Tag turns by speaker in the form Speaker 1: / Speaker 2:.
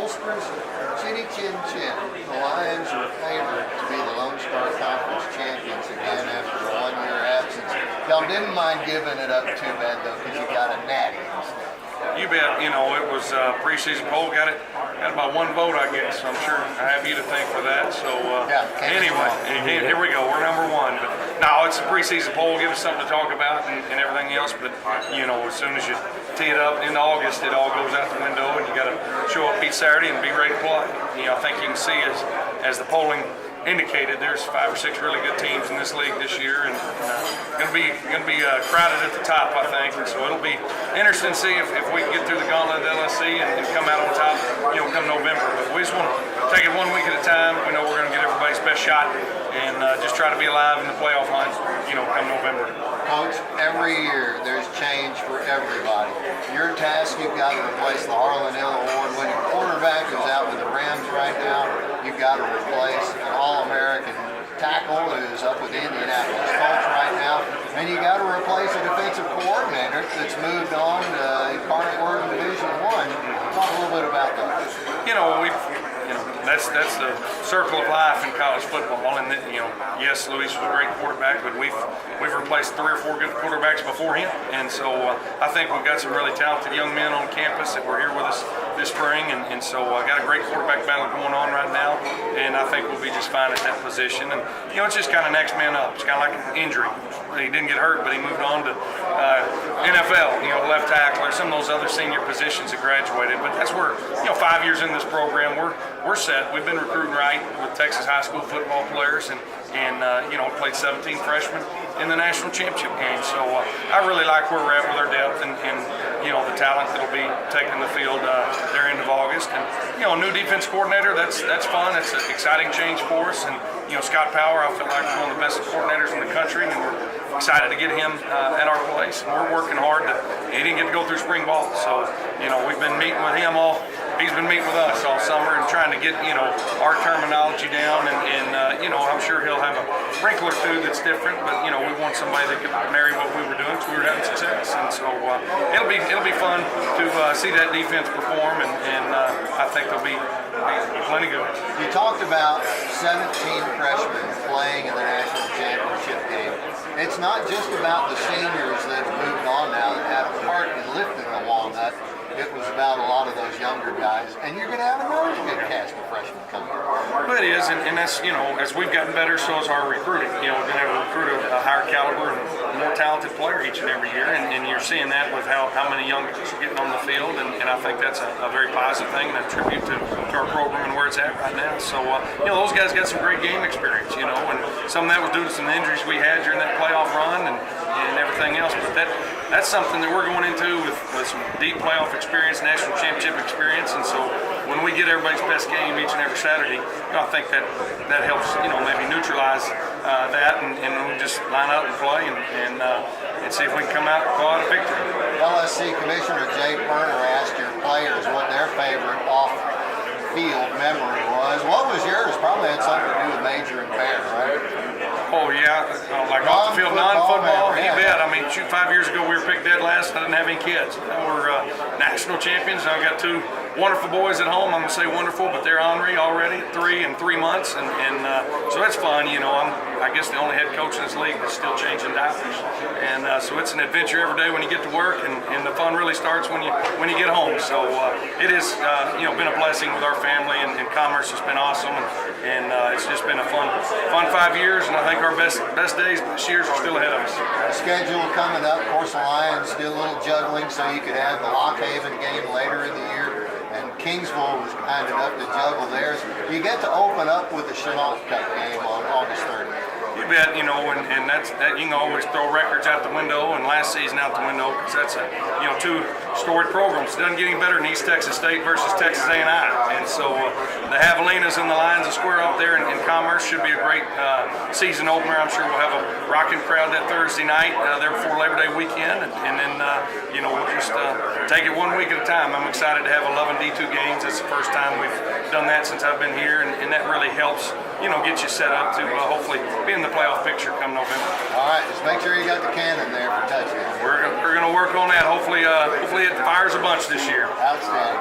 Speaker 1: Pollsters, Chinny Chin Chin. The Lions are favored to be the Lone Star Conference champions again after a one-year absence. Y'all didn't mind giving it up too bad though, because you got a natty instead.
Speaker 2: You bet. You know, it was preseason poll. Got about one vote, I guess. I'm sure I have you to thank for that. So anyway, here we go. We're number one. But no, it's a preseason poll. Give us something to talk about and everything else. But you know, as soon as you tee it up in August, it all goes out the window, and you got to show up each Saturday and be ready to play. You know, I think you can see as the polling indicated, there's 5 or 6 really good teams in this league this year, and going to be crowded at the top, I think. And so it'll be interesting to see if we can get through the gauntlet of the LSC and come out on top, you know, come November. But we just want to take it 1 week at a time. We know we're going to get everybody's best shot, and just try to be alive in the playoff line, you know, come November.
Speaker 1: Coach, every year there's change for everybody. Your task, you've got to replace the Harlan Hill Award-winning quarterback who's out with the Rams right now. You've got to replace an All-American tackle who's up with the Indianapolis Colts right now. And you got to replace a defensive coordinator that's moved on to Carter Division I. Talk a little bit about that.
Speaker 2: You know, that's the circle of life in college football. And you know, yes, Luis was a great quarterback, but we've replaced 3 or 4 good quarterbacks before him. And so I think we've got some really talented young men on campus that were here with us this spring, and so got a great quarterback battle going on right now, and I think we'll be just fine at that position. And you know, it's just kind of next man up. It's kind of like an injury. He didn't get hurt, but he moved on to NFL, you know, left tackle or some of those other senior positions that graduated. But that's where, you know, 5 years in this program, we're set. We've been recruiting right with Texas high school football players, and you know, played 17 freshmen in the national championship game. So I really like where we're at with our depth and you know, the talent that'll be taking the field there end of August. And you know, a new defense coordinator, that's fun. It's an exciting change for us. And you know, Scott Power, I feel like one of the best coordinators in the country, and we're excited to get him at our place. And we're working hard. He didn't get to go through spring ball, so you know, we've been meeting with him he's been meeting with us all summer and trying to get, you know, our terminology down, and you know, I'm sure he'll have a wrinkle or two that's different, but you know, we want somebody that could marry what we were doing because we were having success. And so it'll be fun to see that defense perform, and I think they'll be plenty good.
Speaker 1: You talked about 17 freshmen playing in the national championship game. It's not just about the seniors that have moved on now that had a part in lifting the walnut. It was about a lot of those younger guys, and you're going to have another good cast of freshmen coming.
Speaker 2: Well, it is, and that's, you know, as we've gotten better, so is our recruiting. You know, we're going to recruit a higher caliber and more talented player each and every year, and you're seeing that with how many young kids are getting on the field, and I think that's a very positive thing and a tribute to our program and where it's at right now. So, you know, those guys got some great game experience, you know, and some of that was due to some injuries we had during that playoff run and everything else, but that's something that we're going into with some deep playoff experience, national championship experience. And so when we get everybody's best game each and every Saturday, you know, I think that helps, you know, maybe neutralize that, and we just line up and play and see if we can come out a victory.
Speaker 1: LSC Commissioner Jay Perner asked your players what their favorite off-field memory was. What was yours? Probably had something to do with Major and Bear, right?
Speaker 2: Oh yeah, like off the field, non-football. You bet. I mean, 5 years ago we were picked dead last. I didn't have any kids. Now we're national champions. I've got 2 wonderful boys at home. I'm gonna say wonderful, but they're ornery already, 3 and 3 months, and so that's fun. You know, I guess the only head coach in this league that's still changing diapers, and so it's an adventure every day when you get to work, and the fun really starts when you get home. So it is, you know, been a blessing with our family, and Commerce has been awesome, and it's just been a fun 5 years, and I think our best days this year are still ahead of us.
Speaker 1: Schedule coming up. Of course, the Lions did a little juggling so you could have the Lock Haven game later in the year, and Kingsville was kind enough to juggle theirs. You get to open up with the Chenault Cup game on August 30th.
Speaker 2: You bet, you know, and that you can always throw records out the window and last season out the window, because that's a, you know, 2 storied programs. It doesn't get any better than East Texas State versus Texas A&I. And so the Javelinas and the Lions of Square out there in Commerce should be a great season opener. I'm sure we'll have a rocking crowd that Thursday night there before Labor Day weekend, and then you know, we'll just take it 1 week at a time. I'm excited to have 11 D2 games. That's the first time we've done that since I've been here, and that really helps, you know, get you set up to hopefully be in the playoff picture come November.
Speaker 1: All right, just make sure you got the cannon there for touchdowns.
Speaker 2: We're going to work on that. Hopefully it fires a bunch this year.
Speaker 1: Outstanding.